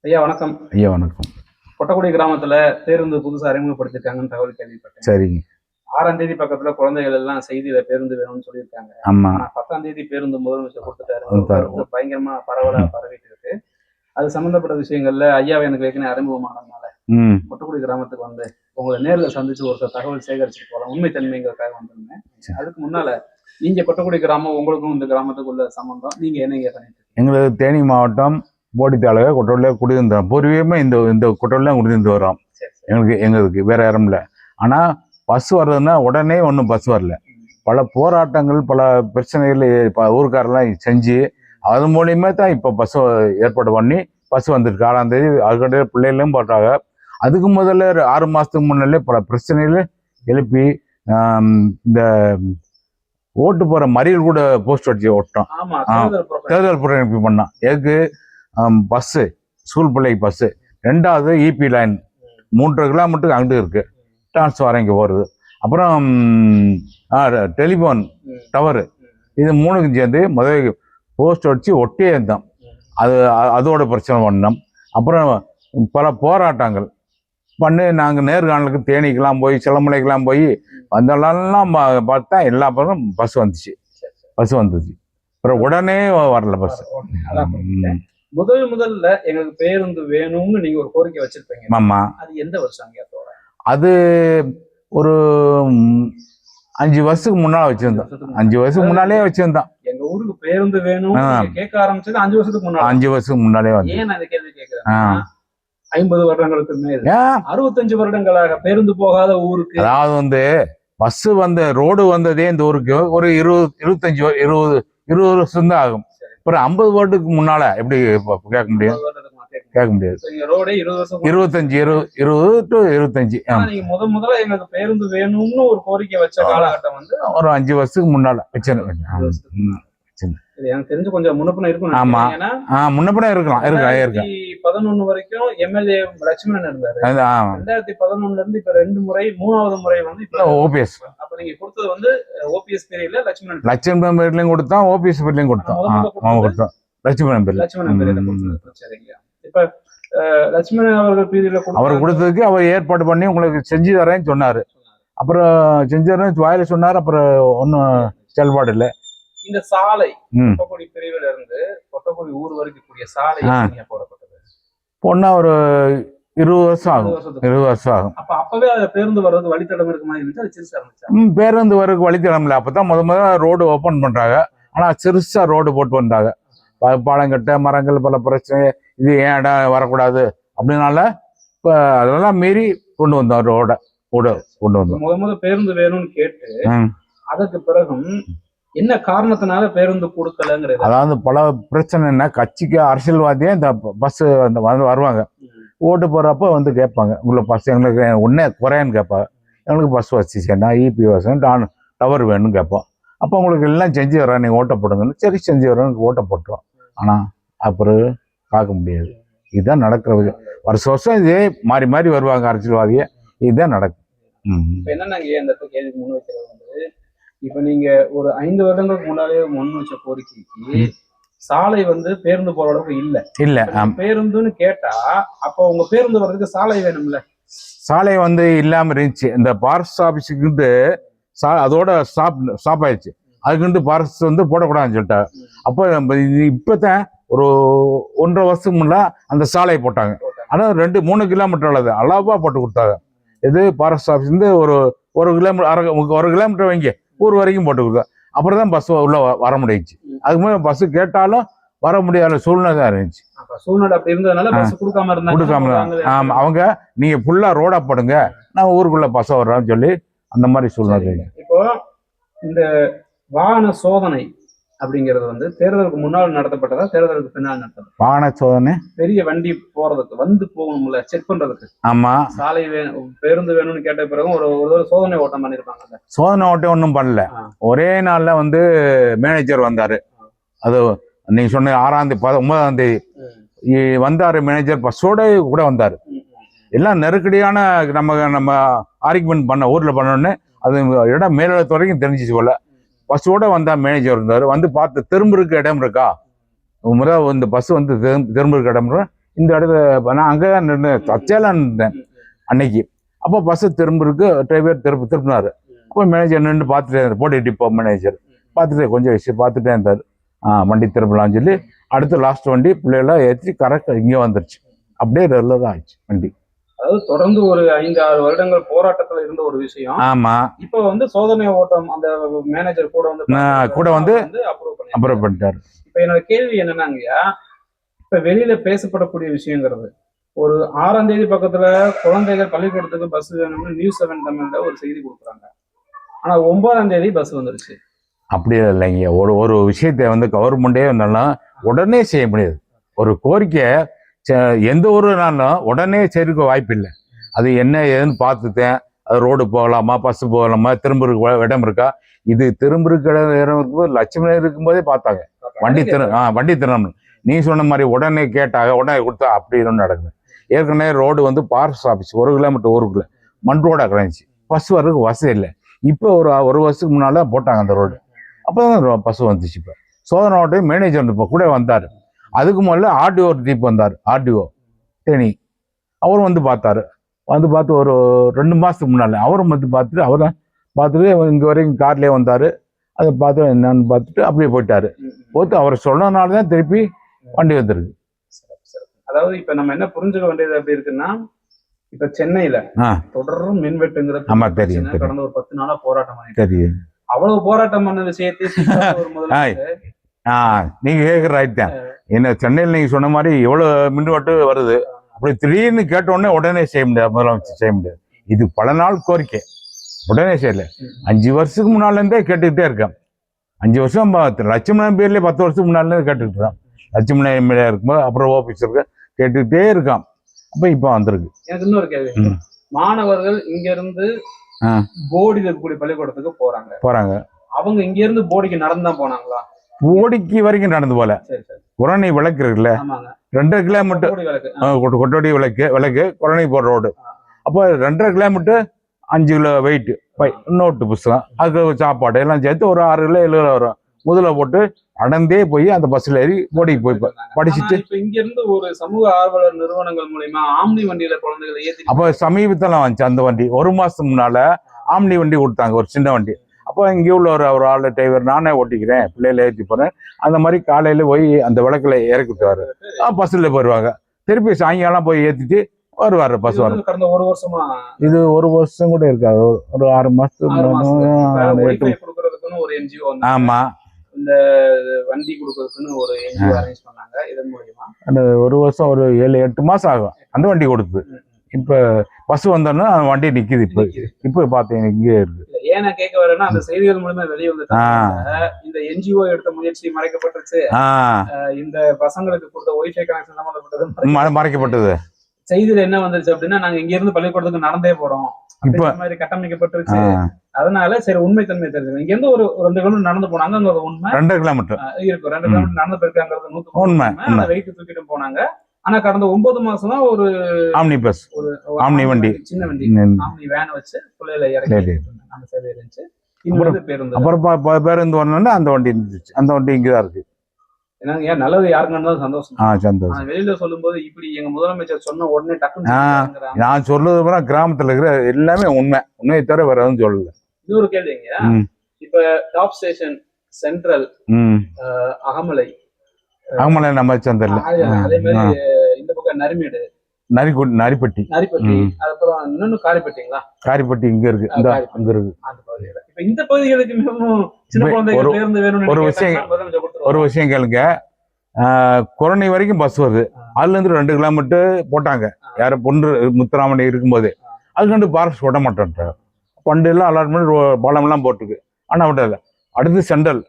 ஐயா வணக்கம். ஐயா வணக்கம். கொட்டக்குடி கிராமத்துல பேருந்து புதுசா அறிமுகப்படுத்திருக்காங்கன்னு தகவல் கேள்விப்பட்டேன். சரிங்க. 6ஆம் தேதி பக்கத்துல குழந்தைகள் எல்லாம் செய்தியில பேருந்து வேணும்னு சொல்லியிருக்காங்க. ஆமா. ஆனா 10ஆம் தேதி பேருந்து முதலமைச்சர் கொடுத்துட்டாரு. கொடுத்தாரு. பயங்கரமா பரவலா பரவிட்டு இருக்கு. அது சம்பந்தப்பட்ட விஷயங்கள்ல ஐயாவை எனக்கு ஏற்கனவே அறிமுகமானதுனால கொட்டக்குடி கிராமத்துக்கு வந்து உங்களை நேர்ல சந்திச்சு ஒரு தகவல் சேகரிச்சுட்டு போகலாம், உண்மை தன்மைங்கிறதுக்காக வந்திருந்தேன். அதுக்கு முன்னால நீங்க கொட்டக்குடி கிராமம், உங்களுக்கும் இந்த கிராமத்துக்குள்ள சம்பந்தம், நீங்க என்ன பண்ணிட்டு இருக்கீங்க? எங்களுக்கு தேனி மாவட்டம் போடி தாலுகா கொட்டோடியில் குடியிருந்தோம். பூர்வீகமே இந்த கொட்டோடியில் குடியிருந்து வரோம். எங்களுக்கு வேற யாரும் இல்லை. ஆனால் பஸ் வர்றதுன்னா உடனே ஒன்றும் பஸ் வரல. பல போராட்டங்கள், பல பிரச்சனைகள் ஊருக்காரெல்லாம் செஞ்சு அது மூலியமா தான் இப்போ பஸ் ஏற்பாடு பண்ணி பஸ் வந்துருக்கு. 6ஆம் தேதி அதுக்கிட்ட பிள்ளைகளும் போட்டாங்க. அதுக்கு முதல்ல 6 மாதத்துக்கு முன்னாலே பல பிரச்சனைகள் எழுப்பி இந்த ஓட்டு போகிற மறியல் கூட போஸ்ட் அடிச்சு ஓட்டோம். தேர்தல் புறக்கணிப்பு பண்ணோம். எதுக்கு? பஸ்ஸு ஸ்கூல் பிள்ளைக்கு பஸ்ஸு, 2வது இபி லைன் 3 கிலோமீட்டருக்கு அங்கிட்டு இருக்குது, டிரான்ஸ்ஃபார் இங்கே போகிறது. அப்புறம் டெலிஃபோன் டவரு, இது 3க்கும் சேர்ந்து முதல் போஸ்ட் அடித்து ஒட்டே இருந்தோம். அதோட பிரச்சனை பண்ணோம். அப்புறம் பல போராட்டங்கள் பண்ணி நாங்கள் நேர்காணலுக்கு தேனிக்கெல்லாம் போய் சிலமலைக்கெல்லாம் போய் வந்தெல்லாம் பார்த்தா எல்லா பக்கம் பஸ் வந்துச்சு. அப்புறம் உடனே வரல பஸ். முதல்ல எங்களுக்கு பேருந்து வேணும்னு நீங்க ஒரு கோரிக்கை வச்சிருப்பீங்க. ஆமா. அது எந்த வருஷம்? அது ஒரு 5 வருஷத்துக்கு முன்னால வச்சிருந்தோம். 5 வருஷத்துக்கு முன்னாலே வச்சிருந்தோம். எங்க ஊருக்கு பேருந்து வேணும் கேட்க ஆரம்பிச்சது 5 வருஷத்துக்கு முன்னாடி. 5 வருஷத்துக்கு முன்னாலே வந்து. ஏன் அந்த கேள்வி கேட்கிறேன்? 50 வருடங்களுக்கு மேல் 65 வருடங்களாக பேருந்து போகாத ஊருக்கு, அதாவது வந்து பஸ் ரோடு வந்ததே இந்த ஊருக்கு ஒரு 20 வருஷம் தான் ஆகும். அப்புறம் 50 வருடத்துக்கு முன்னால எப்படி கேட்க முடியும்? கேட்க முடியாது. 20 to 25. முதல்ல எங்களுக்கு பேருந்து வேணும்னு ஒரு கோரிக்கை வச்ச காலகட்டம் ஒரு 5 வருஷத்துக்கு முன்னால வச்சிருக்கேன். எனக்கு தெரிஞ்சு கொஞ்சம் முன்னப்பின இருக்கும். ஆமா, முன்னப்பின இருக்கலாம். 2011 வரைக்கும் எம்எல்ஏ லட்சுமணன் இருந்தாரு. 2011 இருந்து இப்ப 2 முறை, 3வது முறை ஓபிஎஸ். அப்ப நீங்க கொடுத்தது ஓபிஎஸ் பீரியட்ல லட்சுமணன் பீரியட்லயும் கொடுத்தோம், ஓபிஎஸ் பீரியட்லயும் கொடுத்தோம். லட்சுமணன் பீரியட். சரிங்க. இப்ப லட்சுமணன் அவர்கள் பீரியட்ல அவர் கொடுத்ததுக்கு அவர் ஏற்பாடு பண்ணி உங்களுக்கு செஞ்சு தரேன்னு சொன்னாரு. அப்புறம் செஞ்சு தரேன் வாயில சொன்னாரு. அப்புறம் ஒன்னும் செயல்பாடு இல்லை. இந்த சாலை கொட்டக்குடி பிரிவுல இருந்து கொட்டக்குடி ஊர் வரைக்கும் கூடிய சாலை போடப்பட்டது பொண்ணா ஒரு 20 வருஷம் ஆகும். 20 வருஷம் ஆகும். அப்பவே பேருந்து வர்றது வழித்தடம் இருக்க மாதிரி இருந்துச்சு. பேருந்து வர்றதுக்கு வழித்தடம் இல்லை. அப்பதான் முதல்ல ரோடு ஓபன் பண்றாங்க. ஆனா சிறுசா ரோடு போட்டு வந்தாங்க. பாலங்கட்ட மரங்கள் பல பிரச்சனை, இது ஏன் இடம் வரக்கூடாது அப்படின்னால இப்ப அதெல்லாம் மீறி கொண்டு வந்தோம். ரோட கொண்டு வந்தோம். முதல் பேருந்து வேணும்னு கேட்டு அதற்கு பிறகும் என்ன காரணத்தினால பேருந்து கொடுக்கலங்கிறது, அதாவது பல பிரச்சனை. என்ன, கட்சிக்கு அரசியல்வாதியே இந்த பஸ் வருவாங்க, ஓட்டு போறப்ப கேட்பாங்க, உங்களை பஸ் எங்களுக்கு ஒன்னே குறையான்னு கேட்பாங்க. எங்களுக்கு பஸ் வச்சுச்சேன்னா இபி வசம் டவர் வேணும்னு கேட்போம். அப்போ உங்களுக்கு எல்லாம் செஞ்சு வர்றேன், நீங்கள் ஓட்ட போடுங்கன்னு. சரி செஞ்சு வர்றேன்னு ஓட்ட போட்டுருவோம். ஆனால் அப்புறம் பார்க்க முடியாது. இதுதான் நடக்கிறது. வருஷம் இதே மாறி மாறி வருவாங்க அரசியல்வாதியை. இதுதான் நடக்கும். என்னன்னா இந்த கேள்விக்கு முன் வைக்கிறது இப்ப நீங்க ஒரு 5 வருடங்களுக்கு முன்னாலே முன் வச்ச கோரிக்கைக்கு சாலை பேருந்து போற அளவுக்கு இல்ல. பேருந்துன்னு கேட்டா அப்ப உங்க பேருந்து வர்றதுக்கு சாலை வேணும்ல. சாலை இல்லாம இருந்துச்சு. இந்த ஃபாரஸ்ட் ஆபீஸுக்கு அதோட ஸ்டாப் ஆயிடுச்சு. அதுக்கு ஃபாரஸ்ட் போடக்கூடாதுன்னு சொல்லிட்டாங்க. அப்போ இப்பதான் ஒரு 1.5 வருஷத்துக்கு முன்னால அந்த சாலையை போட்டாங்க. ஆனா 2-3 கிலோமீட்டர் அளவு அளவா போட்டு கொடுத்தாங்க. இது ஃபாரஸ்ட் ஆபீஸ் ஒரு கிலோமீட்டர் 1 கிலோமீட்டர் வைங்க ஊர் வரைக்கும் போட்டு கொடுத்தா. அப்புறம் தான் பஸ் உள்ள வர முடிஞ்சிச்சு. அதுக்கு மேலே பஸ் கேட்டாலும் வர முடியாத சூழ்நிலை தான் இருந்துச்சு. சூழ்நிலை அப்படி இருந்ததுனால பஸ் கொடுக்காம. ஆமா, அவங்க நீங்க ஃபுல்லா ரோடா போடுங்க, நான் ஊருக்குள்ள பஸ் வர்றேன்னு சொல்லி அந்த மாதிரி சூழ்நிலை. இப்போ இந்த வாகன சோதனை அப்படிங்கிறது தேர்தலுக்கு முன்னால் நடத்தப்பட்டதா தேர்தலுக்கு பின்னால் நடத்தப்பட்டது? வாகன சோதனை பெரிய வண்டி போறதுக்கு போகணும்ல, செக் பண்றதுக்கு. ஆமா, சாலை பேருந்து வேணும்னு கேட்ட பிறகு ஒரு சோதனை ஓட்டம் பண்ணிருப்பாங்க. சோதனை ஓட்டம் ஒன்றும் பண்ணல. ஒரே நாள்ல மேனேஜர் வந்தாரு. அது நீங்க சொன்ன 9ஆம் தேதி வந்தாரு மேனேஜர். பஸ்ஸோட கூட வந்தாரு. எல்லாம் நெருக்கடியான நம்ம ஆர்குமெண்ட் பண்ண ஊர்ல பண்ணோன்னு அது இடம் மேலிடத்து வரைக்கும் தெரிஞ்சிச்சு போல. பஸ்ஸோட வந்தா மேனேஜர் இருந்தாரு. பார்த்து திரும்ப இருக்க இடம் இருக்கா, முதல் இந்த பஸ் திரும்ப இருக்க இடம் இந்த இடத்துல நான் அங்கதான் நின்று தச்சேலாம் நின்றேன் அன்னைக்கு. அப்போ பஸ் திரும்பிருக்கு, டிரைவர் திருப்பினாரு. அப்போ மேனேஜர் நின்று பார்த்துட்டே இருந்தார், போடி டிப்போ மேனேஜர் பார்த்துட்டு கொஞ்சம் விஷயம் பார்த்துட்டே இருந்தார். வண்டி திரும்பலாம்னு சொல்லி அடுத்த லாஸ்ட் வண்டி பிள்ளைகளை ஏற்றி கரெக்டாக இங்கே வந்துருச்சு. அப்படியே ரெகுலராக ஆயிடுச்சு வண்டி. அதாவது தொடர்ந்து ஒரு 5-6 வருடங்கள் போராட்டத்துல இருந்த ஒரு விஷயம். ஆமா, இப்ப வந்து சோதனை ஓட்டம் அந்த மேனேஜர் கூட வந்து அப்ரூவ் பண்ணிட்டாரு. இப்ப என்னோட கேள்வி என்னன்னாங்கய்யா, இப்ப வெளியில பேசப்படக்கூடிய விஷயங்கிறது ஒரு 6ஆம் தேதி பக்கத்துல குழந்தைகள் பள்ளிக்கூடத்துக்கு பஸ் வேணும்னு News7 தமிழ்ல ஒரு செய்தி கொடுக்குறாங்க. ஆனா 9ஆம் தேதி பஸ் வந்துருச்சு. அப்படியே இல்லைங்க. ஒரு விஷயத்தை வந்து கவர்மெண்டே வந்தாலும் உடனே செய்ய முடியாது. ஒரு கோரிக்கை எந்த ஒரு நாளும் உடனே செய்ய வாய்ப்பு இல்லை. அது என்ன ஏதுன்னு பார்த்துட்டேன். அது ரோடு போகலாமா, பஸ் போகலாமா, திரும்ப இடம் இருக்கா, இது திரும்ப இடம் இருக்கும்போது லட்சுமி இருக்கும்போதே பார்த்தாங்க வண்டி திரும்பணும். நீ சொன்ன மாதிரி உடனே கேட்டாங்க, உடனே கொடுத்தா அப்படி ஒன்றும் நடக்குது. ஏற்கனவே ரோடு வந்து ஃபாரஸ்ட் ஆஃபீஸ் 1 கிலோமீட்டர் ஊருக்குள்ள மண் ரோடாக கிடந்துச்சு. பஸ் வர்றதுக்கு வசதி இல்லை. இப்போ ஒரு வருஷத்துக்கு முன்னால போட்டாங்க அந்த ரோடு. அப்போதான் பஸ் வந்துச்சு. இப்போ சோதனை ஓட்டம் மேனேஜர் இப்போ கூட வந்தார். அதுக்கு முதல்ல ஆர்டிஓ டீப் வந்தார், ஆர்டிஓ தேனி. அவரும் வந்து பார்த்தாரு. வந்து பார்த்து ஒரு 2 மாதத்துக்கு முன்னால் அவரும் வந்து பார்த்துட்டு இங்கே வரைக்கும் கார்லேயே வந்தார். அதை பார்த்து என்னன்னு பார்த்துட்டு அப்படியே போயிட்டாரு. அவர் சொன்னதுனால தான் திருப்பி வண்டி வந்துருக்கு. அதாவது இப்ப நம்ம என்ன புரிஞ்சுக்க வேண்டியது அப்படி இருக்குன்னா, இப்ப சென்னையில தொடரும் மின்வெட்டுங்கிற கடந்த ஒரு 10 நாளா போராட்டம் தெரியும். அவ்வளவு போராட்டம் பண்ண விஷயத்தை நீங்க கேட்குற ரைட் தான். என்ன சென்னையில் நீங்க சொன்ன மாதிரி எவ்வளவு மின்வெட்டு வருது, அப்படி திடீர்னு கேட்ட உடனே செய்ய முடியாது, முதலமைச்சர் செய்ய முடியாது. இது பல நாள் கோரிக்கை, உடனே செய்யல. 5 வருஷத்துக்கு முன்னால இருந்தே கேட்டுக்கிட்டே இருக்கேன். 5 வருஷம் லட்சுமணன் பேர்லயே 10 வருஷத்துக்கு முன்னால கேட்டுக்கிட்டு இருக்கான். லட்சுமணன் எம்எல்ஏ இருக்கும்போது அப்புறம் ஓபிஎஸ் இருக்க கேட்டுக்கிட்டே இருக்கான். அப்ப இப்ப வந்திருக்கு. எனக்கு இன்னொரு கேள்வி, மாணவர்கள் இங்க இருந்து போடியில் இருக்கக்கூடிய பள்ளிக்கூடத்துக்கு போறாங்க. அவங்க இங்க இருந்து போடிக்கு நடந்துதான் போனாங்களா? போடிக்கு வரைக்கும் நடந்து போல. குரணை விளக்கு இருக்குல்ல, 2.5 கிலோமீட்டர் கொட்டோடி விளக்கு குரணை போற ரோடு. அப்போ 2.5 கிலோமீட்டர் 5 கிலோ வெயிட் நோட்டு புஸ்தகம், அதுக்கு சாப்பாடு எல்லாம் சேர்த்து ஒரு 6 கிலோ 7 கிலோ வரும். முதல்ல போட்டு அடந்தே போய் அந்த பஸ்ல ஏறி போடிக்கு போய் படிச்சுட்டு இங்க இருந்து ஒரு சமூக ஆர்வலர் நிறுவனங்கள் மூலமா ஆம்னி வண்டியில குழந்தைகளை ஏற்றி அப்ப சமீபத்துல வந்துச்சு அந்த வண்டி. 1 மாசத்துக்கு முன்னால ஆம்னி வண்டி கொடுத்தாங்க, ஒரு சின்ன வண்டி. அப்போ இங்கே உள்ள ஒரு ஆள் டிரைவர் நானே ஓட்டிக்கிறேன், பிள்ளைகளை ஏற்றி போறேன். அந்த மாதிரி காலையில போய் அந்த விளக்குல இறக்கிட்டுவாரு. பஸ்ல போயிடுவாங்க. திருப்பி சாயங்காலம் போய் ஏற்றிட்டு வருவாரு. பஸ் வரும். கடந்த 1 வருஷமா இது 1 வருஷம் கூட இருக்காது, ஒரு 6 மாசத்துக்கு. ஒரு என்ஜிஓ ஆமா, இந்த வண்டி கொடுக்கறதுக்குன்னு ஒரு என்ஜிஓ அரேஞ்ச் பண்ணாங்க. இதன் மூலமா அந்த 1 வருஷம் ஒரு 7-8 மாசம் ஆகும் அந்த வண்டி கொடுத்து. இப்ப பஸ் வந்தோன்னா வண்டி நிக்குது. இப்ப பாத்தீங்க இங்கே இருக்கு. ஏன்னா கேட்க வரேன்னா, அந்த செய்திகள் மூலமா வெளியே வந்து இந்த என்ஜிஓ எடுத்த முயற்சி மறைக்கப்பட்டுருச்சு, இந்த பசங்களுக்கு கொடுத்த ஒய்ஃபை கனெக்ஷன் சம்பந்தப்பட்டது மறைக்கப்பட்டது. செய்தியில என்ன வந்துருச்சு அப்படின்னா, நாங்க இங்க இருந்து பள்ளிக்கூடத்துக்கு நடந்தே போறோம் இப்ப மாதிரி கட்டமைக்கப்பட்டுருச்சு. அதனால சரி உண்மை தன்மை தெரிஞ்சு இங்க இருந்து ஒரு 2 கிலோமீட்டர் நடந்து போனாங்க. அங்க உண்மை 2 கிலோமீட்டர் இருக்கும். 2 கிலோமீட்டர் நடந்து போயிருக்காங்கிறது 100 உண்மை. வெயிட் தூக்கிட்டு போனாங்க. ஆனா கடந்த 9 மாசம் தான் ஒரு ஆம்னி பஸ், ஒரு ஆம்னி வண்டி, சின்ன வண்டி, ஆம்னி வேன் வச்சு பிள்ளைகளை இறக்கி அந்த சேவை இருந்துச்சு. இன்னொரு பேருந்து, அப்புறம் பேருந்து வரணும்னா அந்த வண்டி இருந்துச்சு. அந்த வண்டி இங்கதான் இருக்கு. ஏன்னா நல்லது யாருக்கு நடந்தாலும் சந்தோஷம். சந்தோஷம். வெளியில சொல்லும் போது இப்படி எங்க முதலமைச்சர் சொன்ன உடனே டக்குன்னு நான் சொல்றது பூரா கிராமத்துல இருக்கிற எல்லாமே உண்மையை தவிர வேற எதுவும் சொல்லல. இன்னொரு கேள்விங்க, இப்ப டாப் ஸ்டேஷன் சென்ட்ரல், அகமலை நம்ம சந்தர்ல, அதே மாதிரி இந்த பக்கம் நரிமேடு, நரிப்பட்டி, அப்புறம் இன்னொன்னு காரிப்பட்டிங்களா? காரிப்பட்டி இங்க இருக்கு, அங்க இருக்கு. இப்ப இந்த பகுதிகளுக்கு சின்ன குழந்தைகள் இருந்து வேணும். ஒரு விஷயம் கேளுங்க, குரணை வரைக்கும் பஸ் வருது. அதுல இருந்து 2 கிலோமீட்டர் போட்டாங்க. யார பொண்ணு முத்துராமணி இருக்கும்போது அதுக்கு 2 பாரஸ்ட் விட மாட்டேன்ட்டாங்க. பண்டு எல்லாம் அலாட்மெண்ட் பாலம் எல்லாம் போட்டுருக்கு, ஆனா விடல. அடுத்து சென்ட்ரல்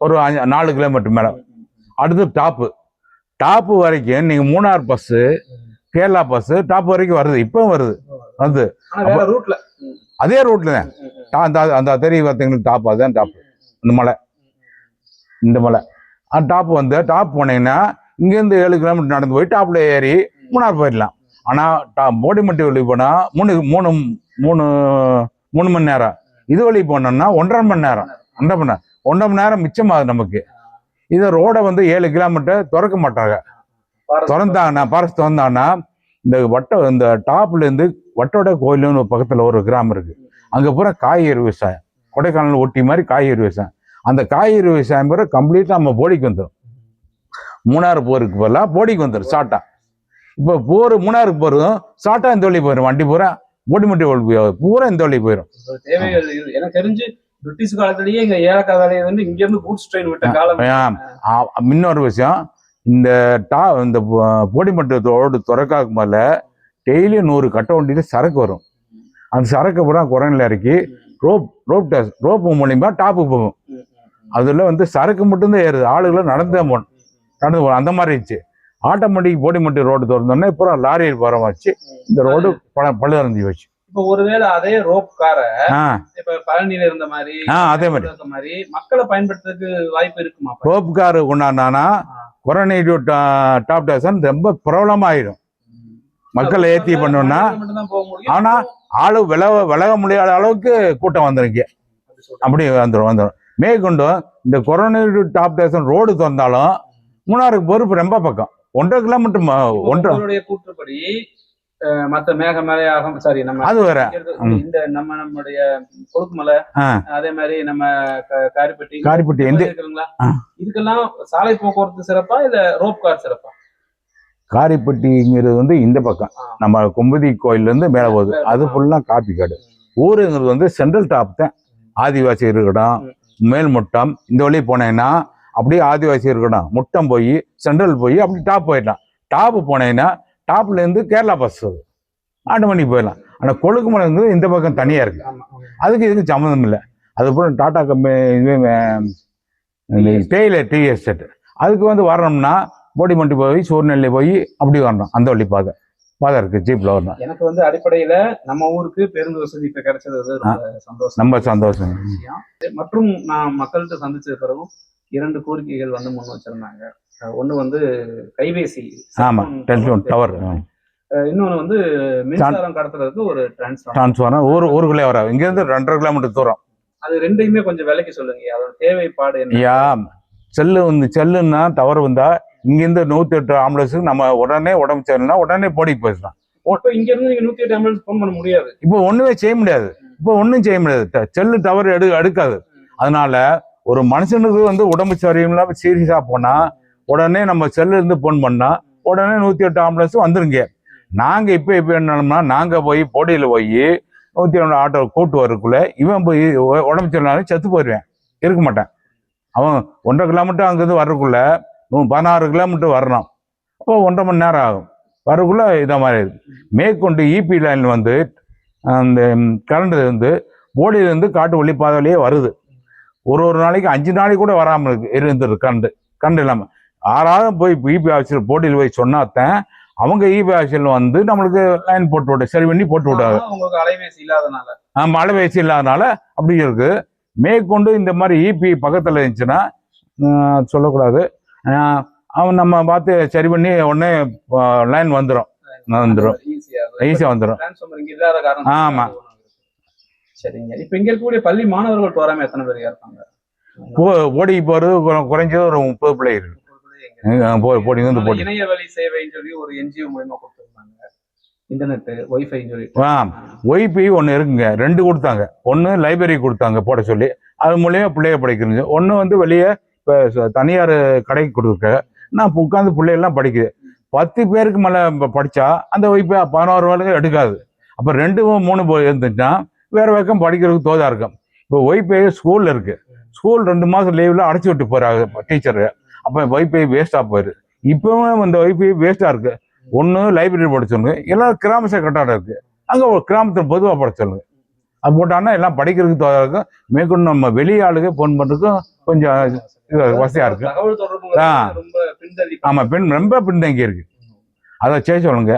ஒரு 4 கிலோமீட்டர் மேல. அடுத்து டாப்பு வரைக்கும் நீங்க Munnar bus, Kerala bus top வரைக்கும் வருது. இப்போ வருது வந்து அதே ரூட்ல தான் அந்த தெரியும் பார்த்தீங்கன்னா டாப், அதுதான் டாப். இந்த மலை டாப் வந்து டாப் போனீங்கன்னா இங்கேருந்து 7 கிலோமீட்டர் நடந்து போய் டாப்ல ஏறி மூணார் போயிடலாம். ஆனா போடிமட்டி வழி போனா 3 மணி நேரம். இது வழி போனோம்னா 1.5 மணி நேரம். 1.5 மணி நேரம் மிச்சமாகுது நமக்கு. இதை ரோடை வந்து 7 கிலோமீட்டர் திறக்க மாட்டாங்க. திறந்தாங்கன்னா ஃபாரஸ்ட் திறந்தாங்கன்னா இந்த டாப்ல இருந்து வட்டோட கோயிலுன்னு பக்கத்துல ஒரு கிராமம் இருக்கு. அங்க பூரா காய்கறி விவசாயம், கொடைக்கானல் ஒட்டி மாதிரி காய்கறி விவசாயம். அந்த காய்கறி விவசாயம் பூரா கம்ப்ளீட்டா நம்ம போடிக்கு வந்துடும். மூணாறு போருக்கு போகலாம் போடிக்கு வந்துடும் ஷார்ட்டா. இப்போ மூணாருக்கு போறதும் ஷார்ட்டா இந்த வழி போயிடும். வண்டி பூரா போடிமட்டி பூரா இந்த வழி போயிடும். தேவைகள் எனக்கு தெரிஞ்சு பிரிட்டிஷ் காலத்திலேயே இங்க ஏலக்காய் வேலையை வந்து இங்க இருந்து கூட்ஸ் ட்ரெயின் விட்ட காலம். இன்னொரு விஷயம், இந்த போடிமட்டி ரோடு திறக்காக்கு மேல டெய்லி 100 கட்ட வண்டியில சரக்கு வரும். அந்த சரக்கு பூரா குரங்கில் இறக்கி ரோப் மூலியமா டாப்புக்கு போகும். அதுல வந்து சரக்கு மட்டும்தான் ஏறுது, ஆளுகளை நடந்து போகணும். அந்த மாதிரி இருந்துச்சு. ஆட்டோமேட்டிக் போடிமட்டி ரோடு திறந்தோடனே பூரா லாரியில் போற வச்சு இந்த ரோடு பழுதடைஞ்சு வச்சு. இப்போ ஒருவேளை அதே ரோப் கார இப்ப பழனியில இருந்த மாதிரி அதே மாதிரி மக்களை பயன்படுத்துறதுக்கு வாய்ப்பு இருக்குமா? ரோப் காரு கொண்டாடினா கொரோனா டாப் டேஷன் ரொம்ப பிரபலமாயிடும். மக்களை ஏற்றி பண்ணோம்னா, ஆனா ஆளு விலக முடியாத அளவுக்கு கூட்டம் வந்துருங்க. அப்படி வந்துடும். மேற்கொண்டு இந்த கொரோனா டாப் டேஷன் ரோடு திறந்தாலும் மூணாருக்கு பொறுப்பு ரொம்ப பக்கம், 1.5 கிலோமீட்டர். கூற்றுப்படி மத்த மேகமலையாகும் சாரி நம்ம அது வேற இந்த நம்முடைய கொழுக்குமலை, அதே மாதிரி நம்ம காரிப்பட்டி இருக்குங்களா, இதுக்கெல்லாம் சாலை போக்குவரத்து சிறப்பா இல்ல ரோப் கார் சிறப்பா? காரிப்பட்டிங்கிறது வந்து இந்த பக்கம் நம்ம கொம்பதி கோயில்ல இருந்து மேல போகுது, அது ஃபுல்லா காப்பி காடு. ஊருங்கிறது வந்து சென்ட்ரல் டாப் தான். ஆதிவாசி இருக்கட்டும், மேல்முட்டம் இந்த வழி போனேன்னா அப்படியே ஆதிவாசி இருக்கட்டும், முட்டம் போய் சென்ட்ரல் போய் அப்படி டாப் போயிடலாம். டாப் போனேன்னா டாப்ல இருந்து கேரளா பஸ் வருது, ஆட்டோமேட்டிக் போயிடலாம். ஆனா கொழுக்குமலை வந்து இந்த பக்கம் தனியா இருக்கு, அதுக்கு இதுக்கு சம்மந்தம் இல்லை. அது போல டாடா கம்பெனி தேயிலை டீ எஸ்டேட், அதுக்கு வந்து வரணும்னா போடிமட்டி போய் சூழ்நிலை போய் அப்படி வரணும். அந்த வழி பாதை இருக்கு, ஜீப்ல வரணும். எனக்கு வந்து அடிப்படையில நம்ம ஊருக்கு பேருந்து வசதி இப்ப கிடைச்சது ரொம்ப சந்தோஷம் விஷயம். மற்றும் நான் மக்கள்கிட்ட சந்திச்ச பிறகும் 2 கோரிக்கைகள் வந்து முன் வச்சிருந்தாங்க. ஒண்ணு வந்து கைபேசி டவர், இன்னொன்னு வந்து மின்சாரம் கடத்துறதுக்கு ஒரு டிரான்ஸ்ஃபார்மர் ஊருக்குள்ளே வர, இங்க இருந்து 2.5 கிலோமீட்டர் தூரம். அது ரெண்டையுமே கொஞ்சம் விலைக்கு சொல்லுங்க, அதோட தேவைப்பாடு என்ன? செல்லுன்னா டவர் வந்தா இங்கிருந்து 108 ஆம்புலன்ஸுக்கு நம்ம உடனே உடம்பு சரியில்லைன்னா உடனே போடிக்கு போயிடலாம். இங்க இருந்து நீங்க 108 ஆம்புலன்ஸ் போன் பண்ண முடியாது. இப்போ ஒண்ணுமே செய்ய முடியாது. செல்லு டவர் எடுக்காது. அதனால ஒரு மனுஷனுக்கு வந்து உடம்பு சரியில்லாம சீரியஸா போனா உடனே நம்ம செல்ல இருந்து போன் பண்ணா உடனே 108 ஆம்புலன்ஸ் வந்துருங்க. நாங்க இப்ப என்னன்னா, நாங்க போய் போடியில போய் 108 ஆட்டோ கூட்டு வரக்குள்ள இவன் போய் உடம்பு சரியில்லாம செத்து போயிடுவேன், இருக்க மாட்டேன். அவன் 1.5 கிலோமீட்டர் அங்கிருந்து வர்றதுக்குள்ள 16 கிலோமீட்டர் வரணும். அப்போ 1.5 மணி நேரம் ஆகும் வரக்குள்ள. இதை மாதிரி மேற்கொண்டு இபி லைன் வந்து அந்த கரண்ட் வந்து போடியிலேருந்து காட்டு வழி பாதை வழியே வருது. ஒரு நாளைக்கு 5 நாளைக்கு கூட வராமல் இருந்துரு கரண்ட் இல்லாமல். 6ஆவது போய் இபி ஆஃபீஸில் போட்டியில் போய் சொன்னாத்தான் அவங்க இபி ஆஃபீஸில் வந்து நம்மளுக்கு லைன் போட்டு சரி பண்ணி போட்டு விட்டாங்க. அலைபேசி இல்லாதனால, அலைபேசி இல்லாதனால அப்படி இருக்கு. மேற்கொண்டு இந்த மாதிரி இபி பக்கத்தில் இருந்துச்சுன்னா சொல்லக்கூடாது, அவன் நம்ம பார்த்து சரி பண்ணி உடனே லைன் வந்துடும் ஈஸியாக வந்துடும். ஆமா சரிங்க. இப்ப இங்க இருக்கக்கூடிய பள்ளி மாணவர்கள் போறாம எத்தனை பேர் இருப்பாங்க? போடி போறது குறைஞ்சது ஒரு 30 பிள்ளை இருக்கு. இணைய வழி சேவைன்னு சொல்லி ஒரு என்ஜிஓ மூலமா கொடுத்துருந்தாங்க, இன்டர்நெட் ஒய்ஃபை சொல்லி. ஒய்ஃபை ஒன்று இருக்குங்க, 2 கொடுத்தாங்க. ஒன்று லைப்ரரி கொடுத்தாங்க போட சொல்லி, அது மூலியமா பிள்ளைய படிக்கிறது. ஒன்று வந்து வெளியே இப்போ தனியார் கடைக்கு கொடுத்துருக்க, நான் உட்காந்து பிள்ளைகள்லாம் படிக்குது. 10 பேருக்கு மேலே படித்தா அந்த ஒய்ஃபை 16 ரூபாய்க்கு எடுக்காது. அப்போ 2 3 போய் இருந்துச்சுன்னா வேற பக்கம் படிக்கிறதுக்கு தோதா இருக்கும். இப்போ ஒய்ஃபை ஸ்கூல்ல இருக்கு, ஸ்கூல் 2 மாதம் லீவ்ல அடைச்சி விட்டு போறாங்க டீச்சரு. அப்போ ஒய்ஃபை வேஸ்டா போயிரு. இப்பவும் அந்த ஒய்ஃபை வேஸ்டா இருக்கு. ஒன்று லைப்ரரி படிச்சவங்க, எல்லாம் கிராம கட்டாடம் இருக்கு, அங்கே ஒரு கிராமத்தில் பொதுவாக படிச்சவங்க அது போட்டாங்கன்னா எல்லாம் படிக்கிறதுக்கு தோதா இருக்கும். மேற்கொண்டு நம்ம வெளியாளுக்கு ஃபோன் பண்ணுறதுக்கும் கொஞ்சம் வசதியா இருக்கு. ஆமா, ரொம்ப பின்தங்கி இருக்கு. அதை செய்ய சொல்லுங்க.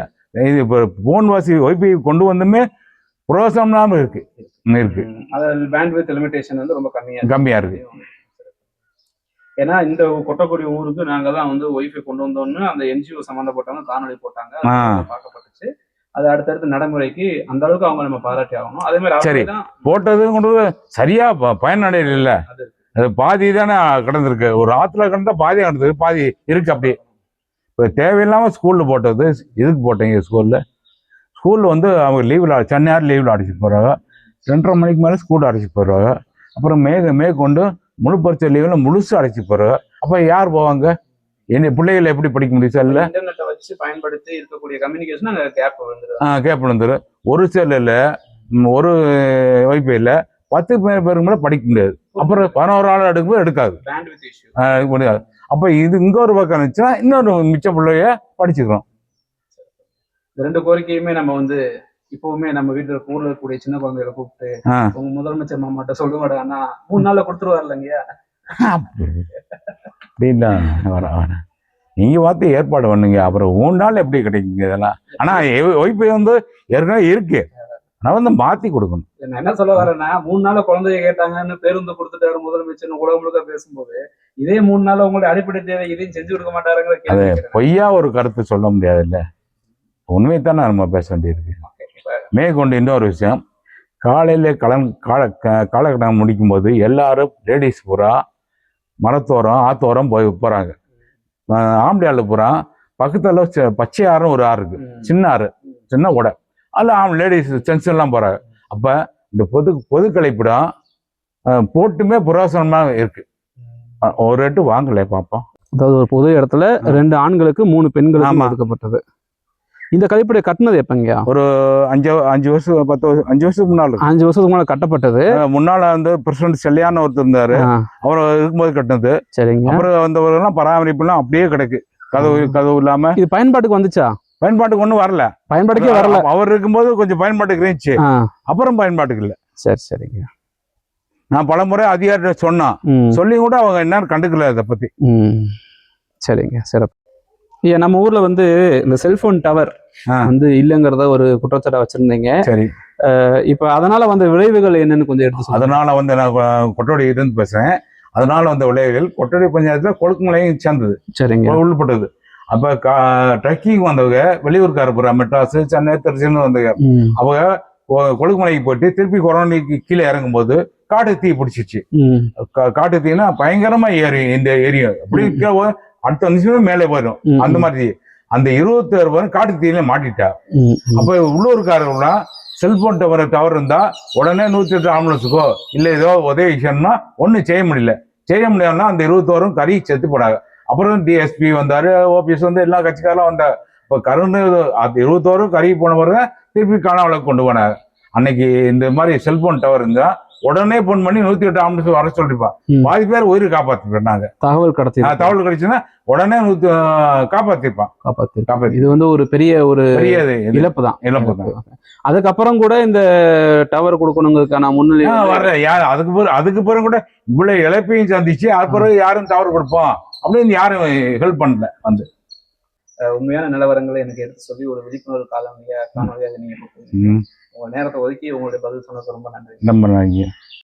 இது இப்போ போன் வாசி ஒய்ஃபை கொண்டு வந்துமே புரோசனமா இருக்கு. பேண்ட்வித் லிமிடேஷன் வந்து ரொம்ப கம்மியா இருக்கு. ஏன்னா இந்த கொட்டக்குடி ஊருக்கு நாங்க தான் வந்து ஒய்ஃபை கொண்டு வந்தோம்னு அந்த என்ஜிஓ சம்பந்தப்பட்டவங்க காணொலி போட்டாங்க, பார்க்கப்பட்டுச்சு. அது அடுத்தடுத்து நடைமுறைக்கு அந்த அளவுக்கு அவங்க நம்ம பாராட்டி ஆகணும். அதே மாதிரி சரி போட்டது கொண்டு சரியா பயனடையல இல்ல, அது பாதி தானே கிடந்திருக்கு. ஒரு ஆத்துல கிடந்தா பாதி கிடந்தது, பாதி இருக்கு. அப்படி இப்போ தேவையில்லாம ஸ்கூல்ல போட்டது இதுக்கு போட்டீங்க ஸ்கூல்ல வந்து அவங்க லீவில் சென்னையார் லீவில் அடிச்சுட்டு போறாங்க. 2:30 மணிக்கு மேலே ஸ்கூல் அடைச்சிட்டு போறாங்க. அப்புறம் மேற்கொண்டு முழு பரிச்சை லீவில் முழுசு அடைச்சிட்டு போறாங்க. அப்போ யார் போவாங்க? என்ன பிள்ளைகள் எப்படி படிக்க முடியும் சார்? இன்டர்நெட்டை வச்சு பயன்படுத்தி இருக்கக்கூடிய கம்யூனிகேஷன் அங்கே கேப் விழுந்துரு. ஒரு செல்லில் ஒரு வைஃபைல 10 பேருக்கு மேலே படிக்க முடியாது. அப்புறம் 11 ஆள் எடுக்கும்போது எடுக்காது. முடியாது. அப்போ இது இங்க ஒரு பக்கம் இருந்துச்சுன்னா இன்னொரு மிச்ச பிள்ளைய படிச்சுக்கிறோம். இந்த 2 கோரிக்கையுமே நம்ம வந்து இப்பவுமே நம்ம வீட்டுல ஊர்ல இருக்கக்கூடிய சின்ன குழந்தைகளை கூப்பிட்டு உங்க முதலமைச்சர் மாமாட்ட சொல்லுவாடா, ஆனா 3 நாள்ல கொடுத்துருவாரு இல்லைங்கய்யா. அப்படின்னா வர நீங்க பார்த்து ஏற்பாடு பண்ணுங்க. அப்புறம் 3 நாள் எப்படி கிடைக்குங்க இதெல்லாம்? ஆனா ஒய்ஃபை வந்து ஏற்கனவே இருக்கு. நான் வந்து மாத்தி கொடுக்கணும். நான் என்ன சொல்ல வரேன்னா, 3 நாள்ல குழந்தைய கேட்டாங்கன்னு பேருந்து கொடுத்துட்டாரு முதலமைச்சர் உலகம் முழுக்க பேசும்போது, இதே 3 நாள்ல உங்களுடைய அடிப்படை தேவை இதையும் செஞ்சு கொடுக்க மாட்டாருங்கிற அது பொய்யா ஒரு கருத்து சொல்ல முடியாது இல்ல. உண்மையைத்தானே நம்ம பேச வேண்டியிருக்கு. மேற்கொண்டு இன்னொரு விஷயம், காலையில காலகட்டம் முடிக்கும் போது எல்லாரும் லேடிஸ் பூரா மரத்தோரம் ஆத்தோரம் போறாங்க. ஆம்படியாள் பூரா பக்கத்துல பச்சை ஆறும் ஒரு ஆறு இருக்கு, சின்ன ஆறு, சின்ன உடை. அதில் லேடிஸ் ஜென்ஸ் எல்லாம் போறாங்க. அப்ப இந்த பொது கழிப்பிடம் போட்டுமே புரோசனமா இருக்கு. ஒரு ரேட்டு வாங்கல பாப்போம். அதாவது ஒரு பொது இடத்துல 2 ஆண்களுக்கு 3 பெண்களுக்கு ஒதுக்கப்பட்டது. இந்த கழிப்படை கட்டினது எப்பங்க? ஒரு 5 வருஷம் 10 வருஷம் 5 வருஷத்துக்கு முன்னாள் 5 வருஷத்துக்கு முன்னாடி கட்டப்பட்டது. முன்னால வந்து பிரசிடண்ட் செல்லியான ஒருத்தர் இருந்தாரு, அவர் இருக்கும்போது கட்டினது. சரிங்க. அப்புறம் வந்தவர்கள்லாம் பராமரிப்புலாம் அப்படியே கிடக்கு, கதவு இல்லாம. இது பயன்பாட்டுக்கு வந்துச்சா? பயன்பாட்டுக்கு ஒன்றும் வரல. பயன்பாட்டுக்கே வரல. அவர் இருக்கும்போது கொஞ்சம் பயன்பாட்டுக்கு இருந்துச்சு, அப்புறம் பயன்பாட்டுக்கு இல்லை. சரிங்க. நான் பலமுறை அதிகாரிட்ட சொன்னான், சொல்லி கூட அவங்க என்னன்னு கண்டுக்கல இதை பத்தி. சரிங்க, சிறப்பு. நம்ம ஊர்ல வந்து இந்த செல்போன் டவர் வந்து இல்லைங்கிறத ஒரு குற்றச்சாட்டை வச்சிருந்தீங்க. சரி. இப்ப அதனால வந்த விளைவுகள் என்னன்னு கொஞ்சம் எடுத்து. அதனால வந்து நான் கொட்டோடி இருந்து பேசுறேன். அதனால வந்த விளைவுகள் கொட்டோடி பஞ்சாயத்துல கொழுக்குமலையும் சேர்ந்தது. சரிங்க. உள்பட்டது. அப்ப ட்ரக்கிங் வந்தவங்க வெளியூர்கார மெட்ராஸ், சென்னை, திருச்சின்னு வந்தவங்க. அவங்க கொழுக்குமலைக்கு போயிட்டு திருப்பி கொரோனாக்கு கீழே இறங்கும் போது காட்டு தீ பிடிச்சிச்சு. காட்டு தீனா பயங்கரமா இந்த ஏரியா அப்படி அடுத்த நிமிஷமே மேலே போயிடும். அந்த மாதிரி அந்த 26 பேரும் காட்டு தீயில மாட்டிட்டா. அப்ப உள்ளூர்காரர்கள்லாம் செல்போன் டவர் இருந்தா உடனே 108 ஆம்புலன்ஸுக்கோ இல்ல ஏதோ உதவி செய்யணும்னா ஒன்னும் செய்ய முடியாதுன்னா அந்த 21 கறி செத்து போனாங்க. அப்புறம் டிஎஸ்பி வந்தாரு, ஓபிஎஸ் வந்து எல்லா கட்சிக்காரெல்லாம் வந்தாங்க. இப்ப கருணு 21 கறி போனவரை திருப்பி காணாமலுக்கு கொண்டு போனாங்க. அன்னைக்கு இந்த மாதிரி செல்போன் டவர் இருந்தா உடனே போன் பண்ணி 108 ஆம்புலன்ஸ் வர சொல்லிருப்பான். பாதி பேர் உயிரை காப்பாத்திருப்பாங்க. நாங்க தகவல் கிடைச்சுன்னா உடனே காப்பாத்திருப்பான். இது வந்து ஒரு பெரிய இழப்பு தான். அதுக்கப்புறம் கூட இந்த டவர் கொடுக்கணுங்கிறதுக்கான முன்னிலை வர்ற யார் அதுக்கு பிறகு கூட இவ்வளவு இழப்பையும் சந்திச்சு அதுக்கு யாரும் டவர் கொடுப்போம் அப்படின்னு யாரும் ஹெல்ப் பண்ணல. வந்து உண்மையான நிலவரங்களை எனக்கு எடுத்து சொல்லி ஒரு விழிப்புணர்வு காணொலியாக நீங்க உங்க நேரத்தை ஒதுக்கி உங்களுடைய பதில் சொன்னதுக்கு ரொம்ப நன்றி. ரொம்ப நன்றி.